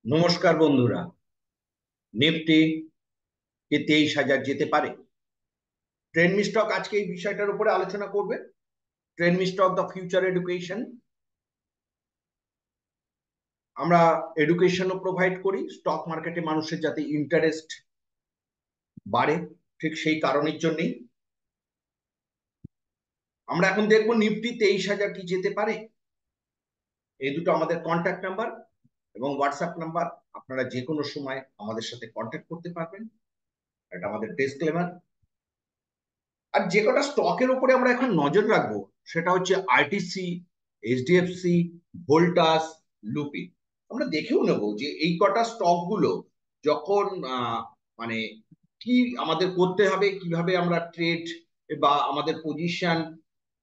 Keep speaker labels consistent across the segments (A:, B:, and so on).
A: নমস্কার বন্ধুরা। নিফটি কি 23,000 যেতে পারে? ট্রেন্ডমি স্টক আজকে এই বিষয়টার উপরে আলোচনা করবে। ট্রেন্ডমি স্টক দ্য ফিউচার এডুকেশন। আমরা এডুকেশনও প্রোভাইড করি স্টক মার্কেটে, মানুষের যাতে ইন্টারেস্ট বাড়ে, ঠিক সেই কারণের জন্যই আমরা এখন দেখবো নিফটি 23,000 কি যেতে পারে। এই দুটো আমাদের কন্ট্যাক্ট নাম্বার এবং হোয়াটসঅ্যাপ নাম্বার। আপনারা যে কোনো সময় আমাদের সাথে কন্ট্যাক্ট করতে পারবেন। এটা আমাদের ডিসক্লেমার। আর যে কটা স্টকের উপরে আমরা এখন নজর রাখবো সেটা হচ্ছে আইটিসি, এইচডিএফসি, ভোল্টাস, লুপি। আমরা দেখেও নেবো যে এই কটা স্টক গুলো যখন মানে কি আমাদের করতে হবে, কিভাবে আমরা ট্রেড বা আমাদের পজিশন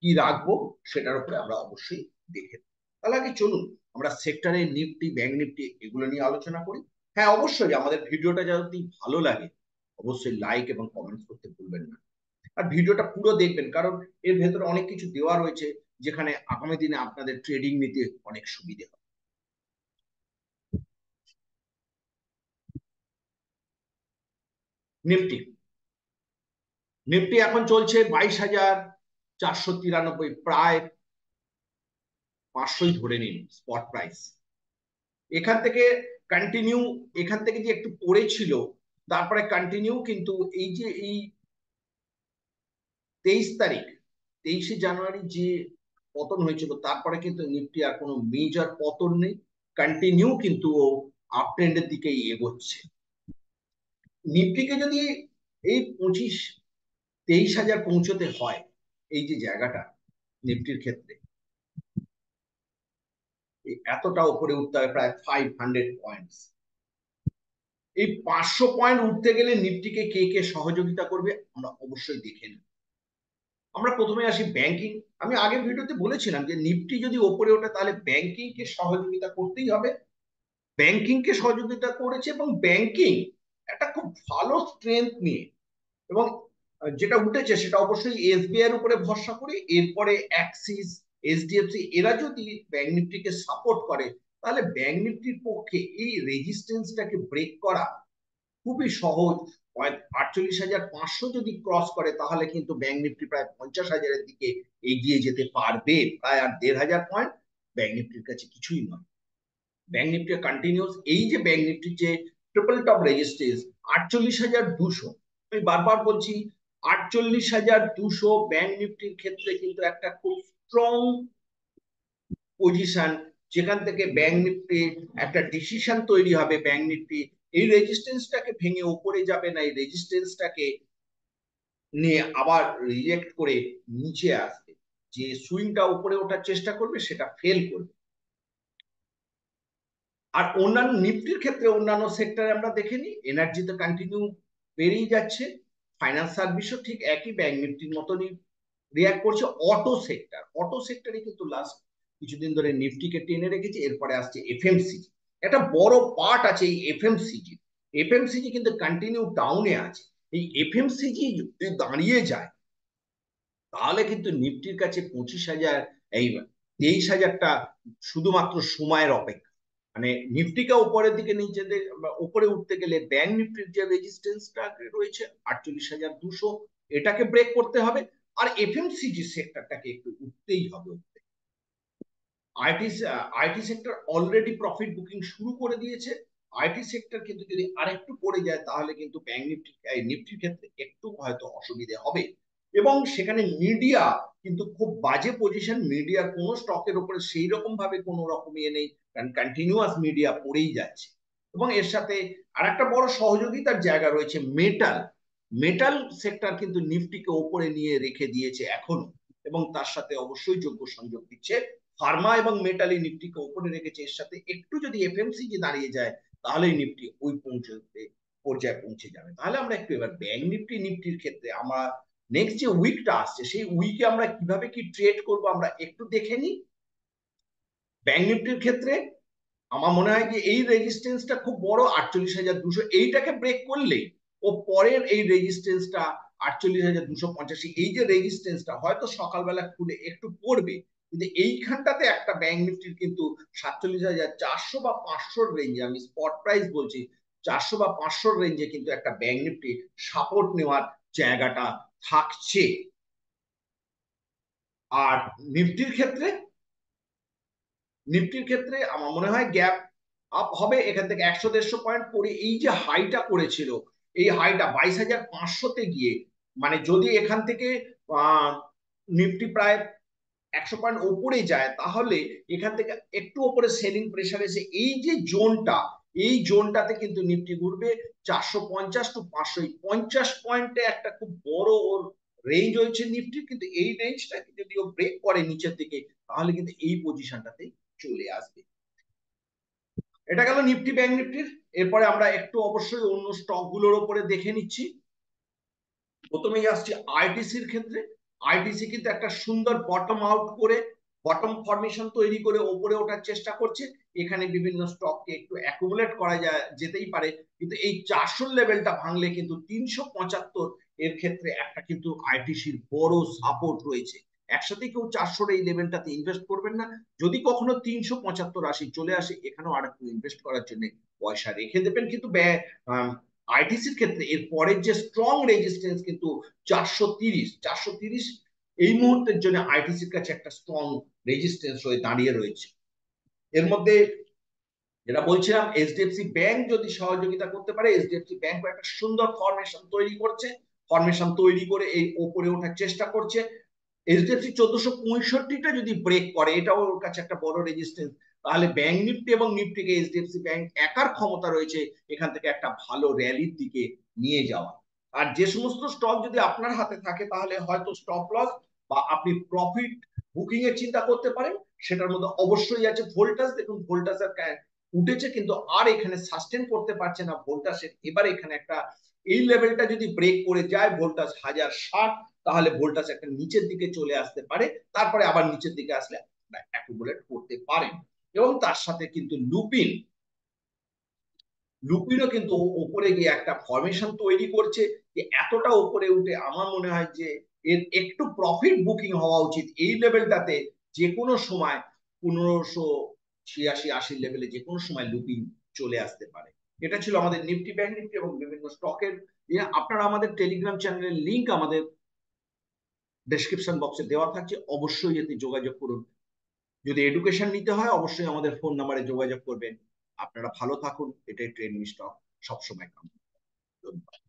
A: কি রাখবো সেটার উপরে আমরা অবশ্যই দেখে নেবো। তাহলে আগে চলুন আমরা সেক্টরে নিফটি, ব্যাংক নিফটি এগুলো নিয়ে আলোচনা করি। হ্যাঁ, অবশ্যই আমাদের ভিডিওটা যদি ভালো লাগে অবশ্যই লাইক এবং কমেন্টস করতে ভুলবেন না। আর ভিডিওটা পুরো দেখবেন, কারণ এর ভেতরে অনেক কিছু দেওয়া রয়েছে যেখানে আগামী দিনে আপনাদের ট্রেডিং নিতে অনেক সুবিধে হবে। নিফটি নিফটি এখন চলছে 22,493, প্রায় 500ই ধরে নিন স্পট প্রাইস। এখান থেকে কন্টিনিউ, এখান থেকে যে একটু পড়েছিল তারপরে কন্টিনিউ, কিন্তু এই যে এই 23 তারিখ, 23শে জানুয়ারি যে পতন হয়েছিল তারপরে কিন্তু নিফটি আর কোনো মেজর পতন নেই, কন্টিনিউ কিন্তু ও আপ ট্রেন্ডের দিকেই এগোচ্ছে। নিফটিকে যদি এই 23,000 পৌঁছতে হয়, এই যে জায়গাটা নিফটির ক্ষেত্রে এতটা উপরে উঠতে হবে, প্রায় 500 পয়েন্টস। এই 500 পয়েন্ট উঠতে গেলে নিফটিকে কে কে সহযোগিতা করবে আমরা অবশ্যই দেখে নিই। আমরা প্রথমে আসি ব্যাংকিং। আমি আগের ভিডিওতে বলেছিলাম যে নিফটি যদি ওপরে ওঠে তাহলে ব্যাংকিং কে সহযোগিতা করতেই হবে। ব্যাংকিং কে সহযোগিতা করেছে এবং ব্যাংকিং একটা খুব ভালো স্ট্রেংথ নিয়ে, এবং যেটা উঠেছে সেটা অবশ্যই এসবিআই এর উপরে ভরসা করে, এরপরে অ্যাক্সিস, এইচডিএফসি এরা যদি ব্যাংক নিফটিকে সাপোর্ট করে তাহলে ব্যাংক নিফটির পক্ষে এই রেজিস্ট্যান্সটাকে ব্রেক করা খুবই সহজ। 48,500 যদি ক্রস করে তাহলে কিন্তু ব্যাংক নিফটি প্রায় 50,000-এর দিকে এগিয়ে যেতে পারবে, প্রায় আর 1,500 পয়েন্ট ব্যাংক নিফটির কাছে কিছুই নয়। ব্যাংক নিফটি কন্টিনিউস, এই যে ব্যাংক নিফটির যে ট্রিপল টপ রেজিস্ট্যান্স 48,200, আমি বারবার বলছি 48,200 ব্যাংক নিফটির ক্ষেত্রে কিন্তু একটা খুব স্ট্রং পজিশন, যেখান থেকে ব্যাংক নিফটি একটা ডিসিশন তৈরি হবে। ব্যাংক নিফটি এই রেজিস্ট্যান্সটাকে ভেঙে উপরে যাবে না, এই রেজিস্ট্যান্সটাকে নিয়ে আবার রিজেক্ট করে নিচে আসবে, যে সুইংটা উপরে ওঠার চেষ্টা করবে সেটা ফেল করবে। আর অন্যান্য নিফটির ক্ষেত্রে অন্যান্য সেক্টরে আমরা দেখে নিই, এনার্জি তো কন্টিনিউ বেড়েই যাচ্ছে, ফাইন্যান্স সার্ভিসও ঠিক একই ব্যাংক নিফটির মতনই রিয়াক্ট করছে। অটো সেক্টরে কিন্তু লাস্ট কিছুদিন ধরে নিফটিকে টেনে রেখেছে। এরপরে আসছে এফএমসিজি, একটা বড় পার্ট আছে এই এফএমসিজি। এফএমসিজি কিন্তু কন্টিনিউ ডাউনে আছে। এই এফএমসিজি যদি দাঁড়িয়ে যায় তাহলে কিন্তু নিফটির কাছে 25,000, এই 23,000টা শুধুমাত্র সময়ের অপেক্ষা। মানে নিফটিকে উপরের দিকে নিচে উপরে উঠতে গেলে ব্যাংক নিফটির যে রেজিস্ট্যান্সটা রয়েছে 48,200, এটাকে ব্রেক করতে হবে। আর এফএমসিজি সেক্টরটাকে একটু উঠতেই হবে। IT IT sector already profit booking শুরু করে দিয়েছে। আইটি সেক্টর কিন্তু যদি আরেকটু পড়ে যায় তাহলে কিন্তু ব্যাংক নিফটি, নিফটির ক্ষেত্রে একটু হয়তো অসুবিধে হবে। এবং সেখানে মিডিয়া কিন্তু খুব বাজে পজিশন, মিডিয়ার কোনো স্টকের উপরে সেই রকম ভাবে কোনো রকম ইয়ে নেই, কারণ কন্টিনিউয়াস মিডিয়া পড়েই যাচ্ছে। এবং এর সাথে আরেকটা বড় সহযোগিতার জায়গা রয়েছে মেটাল। মেটাল সেক্টর কিন্তু নিফটিকে ওপরে নিয়ে রেখে দিয়েছে এখনো, এবং তার সাথে অবশ্যই যোগ্য সংযোগ দিচ্ছে ফার্মা এবং মেটালি নিফটিকে উপরে রেখেছে। এর সাথে একটু যদি এফএমসিজি দাঁড়িয়ে যায় তাহলেই নিফটি ওই পর্যায়ে পৌঁছে যাবে। তাহলে আমরা একটু এবার ব্যাংক নিফটি, নিফটির ক্ষেত্রে আমরা নেক্সট যে উইকটা আসছে সেই উইকে আমরা কিভাবে কি ট্রেড করব আমরা একটু দেখে নিই। ব্যাংক নিফটির ক্ষেত্রে আমার মনে হয় যে এই রেজিস্ট্যান্সটা খুব বড়, 48,200, এইটাকে ব্রেক করলেই ও পরের এই রেজিস্ট্যান্সটা 48,285, এই যে রেজিস্ট্যান্সটা হয়তো সকালবেলা খুলে একটু পড়বে, কিন্তু এইখানটাতে একটা ব্যাংক নিফটির কিন্তু 47,400 বা 500 রেঞ্জে, আমি স্পট প্রাইস বলছি, 400 বা 500 রেঞ্জে কিন্তু একটা ব্যাংক নিফটি সাপোর্ট নেওয়ার জায়গাটা থাকছে। আর নিফটির ক্ষেত্রে, আমার মনে হয় গ্যাপ আপ হবে এখান থেকে 100-150 পয়েন্ট করে। এই যে হাইটা করেছিল, এই হাইটা 22,500-তে গিয়ে, মানে যদি এখান থেকে নিফটি প্রায় 100 পয়েন্ট ওপরে যায়, তাহলে এখান থেকে একটু ওপরে সেলিং প্রেসার এসে এই যে জোনটা, এই জোনটাতে কিন্তু নিফটি ঘুরবে 450-500, 50 পয়েন্টে একটা খুব বড় ওর রেঞ্জ হয়েছে নিফটি। কিন্তু এই রেঞ্জটা যদি ও ব্রেক করে নিচের দিকে, তাহলে কিন্তু এই পজিশনটাতে চলে আসবে। এটা গেল নিফটি ব্যাংক নিফটির। এরপরে আমরা একটু অবশ্যই অন্য স্টক গুলোর উপরে দেখে নিচ্ছি। প্রথমেই আসছি আইটিসির ক্ষেত্রে। আইটিসি কিন্তু একটা সুন্দর বটম আউট করে, বটম ফরমেশন তৈরি করে ওপরে ওঠার চেষ্টা করছে। এখানে বিভিন্ন স্টককে একটু অ্যাকুমুলেট করা যেতেই পারে, কিন্তু এই 400 লেভেলটা ভাঙলে কিন্তু 375 এর ক্ষেত্রে একটা কিন্তু আইটিসির বড় সাপোর্ট রয়েছে। একসাথে কেউ 400 এই লেভেলটাতে ইনভেস্ট করবেন না। যদি কখনো 375-80 চলে আসে, এখানেও আর একটু ইনভেস্ট করার জন্য পয়সা রেখে দেবেন। কিন্তু আইটিসির ক্ষেত্রে এর পরের যে স্ট্রং রেজিস্ট্যান্স কিন্তু 430 এই মুহূর্তের জন্য আইটিসির কাছে একটা স্ট্রং রেজিস্ট্যান্স হয়ে দাঁড়িয়ে রয়েছে। এর মধ্যে যেটা বলছিলাম, এইচডিএফসি ব্যাংক যদি সহযোগিতা করতে পারে, এইচডিএফসি ব্যাংক একটা সুন্দর ফরমেশন তৈরি করছে, ফরমেশন তৈরি করে এই ওপরে ওঠার চেষ্টা করছে। এইচডিএফসি 1465টা যদি ব্রেক করে, এটাও ওর কাছে একটা বড় রেজিস্ট্যান্স, তাহলে ব্যাংক নিফটি এবং নিফটিকে এইচডিএফসি ব্যাংক একার ক্ষমতা রয়েছে এখান থেকে একটা ভালো র্যালির দিকে নিয়ে যাওয়া। আর যে সমস্ত স্টক যদি আপনার হাতে থাকে, তাহলে হয়তো স্টপ লস বা আপনি প্রফিট বুকিং এর চিন্তা করতে পারেন। সেটার মধ্যে অবশ্যই আছে ভোল্টাস। দেখুন ভোল্টাসের উঠেছে, কিন্তু আর এখানে সাস্টেন করতে পারছে না ভোল্টাসের। এবার এখানে একটা এই লেভেলটা যদি ব্রেক করে যায় ভোল্টাস 1060, তাহলে ভোল্টাস একটা নিচের দিকে চলে আসতে পারে। তারপরে আবার নিচের দিকে আসলে অ্যাকুমুলেট করতে পারেন। এবং তার সাথে কিন্তু লুপিনও কিন্তু ওপরে গিয়ে একটা ফরমেশন তৈরি করছে, যে এতটা উপরে উঠে আমার মনে হয় যে এর একটু প্রফিট বুকিং হওয়া উচিত এই লেভেলটাতে। যে কোনো সময় 1586-80 লেভেলে যে কোনো সময় লুপিং চলে আসতে পারে। এটা ছিল আমাদের নিফটি ব্যাংক নিফটি এবং বিভিন্ন স্টকের। আপনারা আমাদের টেলিগ্রাম চ্যানেলের লিঙ্ক আমাদের ডেসক্রিপশন বক্সে দেওয়া থাকছে, অবশ্যই এতে যোগাযোগ করুন। যদি এডুকেশন নিতে হয়, অবশ্যই আমাদের ফোন নাম্বারে যোগাযোগ করবেন। আপনারা ভালো থাকুন, এটাই ট্রেন্ডিং স্টক সবসময় কাম। ধন্যবাদ।